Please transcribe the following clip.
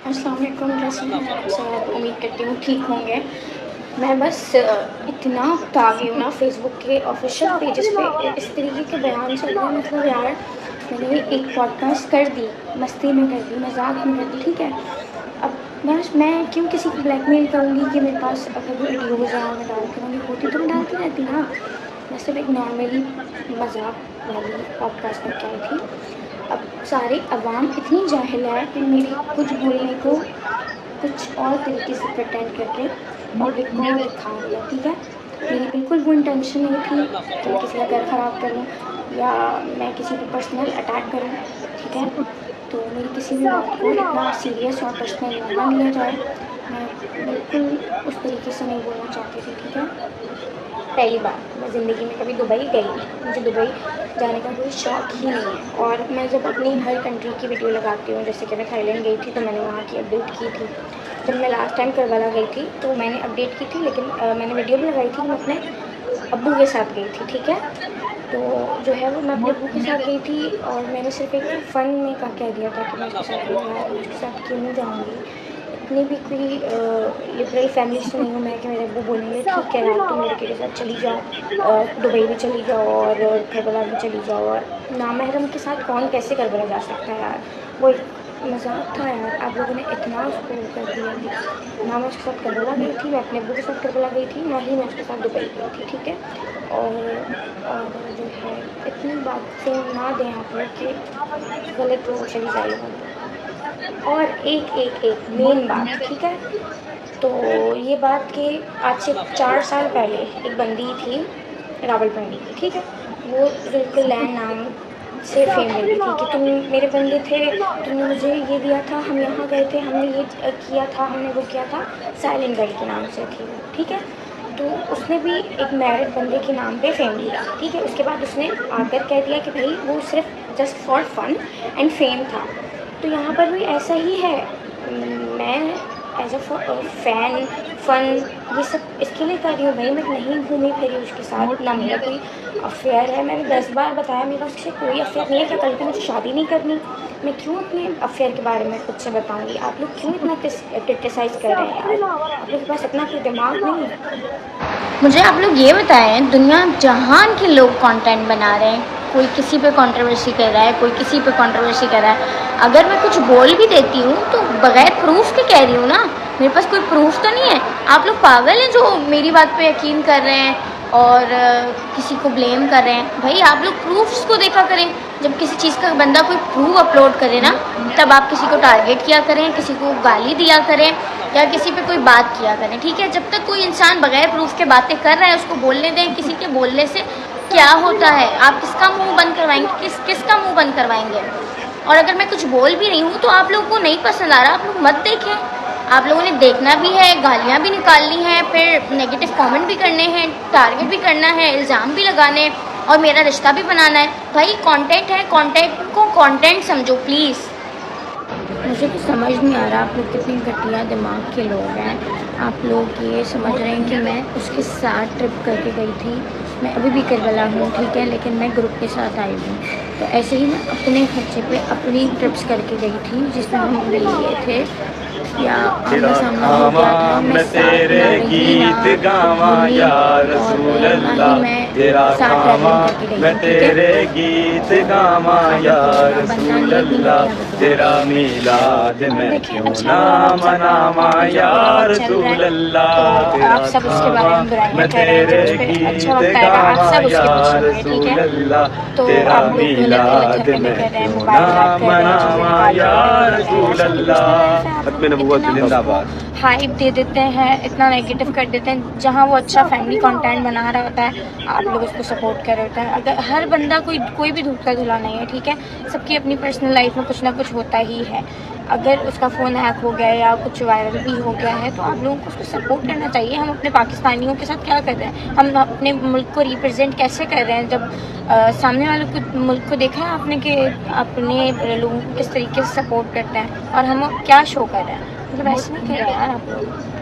अस्सलाम वालेकुम, कैसे हैं आप सब? उम्मीद करती हूँ ठीक होंगे। मैं बस इतना आ गई हूँ ना फेसबुक के ऑफिशियल पेजेस पे इस तरीके के बयान चल रहे हैं, मतलब यार मैंने एक पॉडकास्ट कर दी, मस्ती में कर दी, मजाक में कर दी, ठीक है। अब मैं क्यों किसी को ब्लैकमेल करूँगी कि मेरे पास अगर वीडियोज़ हैं और मैं डाल करूँगी, होती तो मैं डालती रहती ना। मैं सिर्फ एक नॉर्मली मजाक वाली पॉडकास्ट करके आई थी। अब सारे अवाम इतनी जाहिल है कि मेरी कुछ बोलने को कुछ और तरीके से प्रिटेंड करके पब्लिक को दिखा दिया, ठीक है। मेरी बिल्कुल वो इंटेंशन नहीं थी कि मैं किसी का घर ख़राब करूं या मैं किसी को पर्सनल अटैक करूं, ठीक है। तो मेरी किसी भी बात को इतना सीरियस और पर्सनल ना लिया जाए। मैं बिल्कुल उस तरीके से नहीं बोलना चाहती थी, ठीक है। पहली बार मैं ज़िंदगी में कभी दुबई गई नहीं, मुझे दुबई जाने का कोई शौक़ ही नहीं है। और मैं जब अपनी हर कंट्री की वीडियो लगाती हूँ, जैसे कि मैं थाईलैंड गई थी तो मैंने वहाँ की अपडेट की थी। जब मैं लास्ट टाइम करबला गई थी तो मैंने अपडेट की थी, लेकिन मैंने वीडियो भी लगाई थी कि मैं अपने अब्बू के साथ गई थी, ठीक है। तो जो है वो मैं अपने अब्बू के साथ गई थी और मैंने सिर्फ एक फ़न में का कह दिया था कि मैं उसके साथ गई यार, मैं उसके साथ क्यों नहीं जाऊँगी। इतनी भी कोई लिबरल फैमिली से नहीं हूँ मैं कि मेरे अब्बू बोलेंगे ठीक है यार तुम लड़के के साथ चली जाओ, दुबई भी चली जाओ और करबला भी चली जाओ। और नामहरम के साथ कौन कैसे करबला जा सकता है यार। वो एक मजाक था यार, आप लोगों ने इतना उसको कर दिया। ना मैं उसके साथ करबला गई थी, मैं अपने अब्बू के साथ करबला गई थी, ना ही मैं उसके साथ दुबई गई थी, ठीक है। और जो है इतनी बातें ना दें आप लोग कि गलत वो चली जाएगी। और एक मेन बात, ठीक है। तो ये बात कि आज से 4 साल पहले एक बंदी थी रावलपिंडी की, ठीक है। वो जुल्फ़िलैन नाम से फ़ेम ले रही थी कि तुम मेरे बंदे थे, तुमने मुझे ये दिया था, हम यहाँ गए थे, हमने ये किया था, हमने वो किया था। साइलेंट गर्ल के नाम से थी वो, ठीक है। तो उसने भी एक मैरिड बंदे के नाम पे फ़ेम लिया, ठीक है। उसके बाद उसने आकर कह दिया कि भाई वो सिर्फ just for fun and fame था। तो यहाँ पर भी ऐसा ही है। मैं एज अ फ़ैन फ़न ये सब इसके लिए कर रही हूँ भाई, मैं नहीं घूमी फिरी उसके साथ, ना मेरा कोई अफेयर है। मैंने 10 बार बताया मेरा उससे कोई अफेयर नहीं है। क्या कल को मुझे शादी नहीं करनी, मैं क्यों अपने अफेयर के बारे में खुद से बताऊँगी। आप लोग क्यों इतना क्रिटिसाइज़ कर रहे हैं यार, आप लोग के पास इतना कोई दिमाग नहीं है। मुझे आप लोग ये बताएं, दुनिया जहान के लोग कंटेंट बना रहे हैं, कोई किसी पे कंट्रोवर्सी कर रहा है, कोई किसी पे कंट्रोवर्सी कर रहा है। अगर मैं कुछ बोल भी देती हूँ तो बगैर प्रूफ के कह रही हूँ ना, मेरे पास कोई प्रूफ तो नहीं है। आप लोग पागल हैं जो मेरी बात पे यकीन कर रहे हैं और किसी को ब्लेम कर रहे हैं। भाई आप लोग प्रूफ्स को देखा करें। जब किसी चीज़ का बंदा कोई प्रूफ अपलोड करे ना, तब आप किसी को टारगेट किया करें, किसी को गाली दिया करें या किसी पे कोई बात किया करें, ठीक है। जब तक कोई इंसान बगैर प्रूफ के बातें कर रहा है उसको बोलने दें। किसी के बोलने से क्या होता है, आप किसका मुंह बंद करवाएंगे, किसका मुंह बंद करवाएंगे। और अगर मैं कुछ बोल भी रही हूँ तो आप लोगों को नहीं पसंद आ रहा, आप लोग मत देखें। आप लोगों ने देखना भी है, गालियाँ भी निकालनी है, फिर नेगेटिव कमेंट भी करने हैं, टारगेट भी करना है, इल्ज़ाम भी लगाने और मेरा रिश्ता भी बनाना है। भाई कंटेंट है, कंटेंट को कंटेंट समझो प्लीज़। मुझे कुछ समझ नहीं आ रहा आप लोग कितनी घटिया दिमाग के लोग हैं। आप लोग ये समझ रहे हैं कि मैं उसके साथ ट्रिप करके गई थी। मैं अभी भी करबला हूँ, ठीक है, लेकिन मैं ग्रुप के साथ आई हूँ। तो ऐसे ही मैं अपने खर्चे पे अपनी ट्रिप्स करके गई थी जिसमें हम मिल गए थे या आमना सामना हो गया था। मैं तेरे गीत गावा या रसूल अल्लाह, तेरा खामा मैं तेरे गीत गावा या रसूल अल्लाह, तेरा मिलाद मैं क्यों ना मनावा या रसूल अल्लाह। आप सब उसके बारे में बुराइयां कर रहे हैं, जिस पे अच्छा लगता है आप सब उसके पीछे, ठीक है। तो आप लोग गलत गलत हरकतें कर रहे हैं, मोबाइल हैक कर रहे हैं, चीज़ें निकाल कर हाइप दे देते हैं, इतना नेगेटिव कर देते हैं। जहाँ वो अच्छा फैमिली कंटेंट बना रहा होता है आप लोग उसको सपोर्ट कर रहे होते हैं। अगर हर बंदा कोई भी दूसरा धुला नहीं है, ठीक है। सबकी अपनी पर्सनल लाइफ में कुछ ना कुछ होता ही है। अगर उसका फ़ोन हैक हो गया या कुछ वायरल भी हो गया है तो आप लोगों को उसको सपोर्ट करना चाहिए। हम अपने पाकिस्तानियों के साथ क्या कर रहे हैं, हम अपने मुल्क को रिप्रेजेंट कैसे कर रहे हैं। जब सामने वाले को मुल्क को देखा है आपने कि अपने लोगों को किस तरीके से सपोर्ट करते हैं और हम क्या शो कर रहे हैं। मतलब ऐसे नहीं कर रहे हैं यार आप लोग।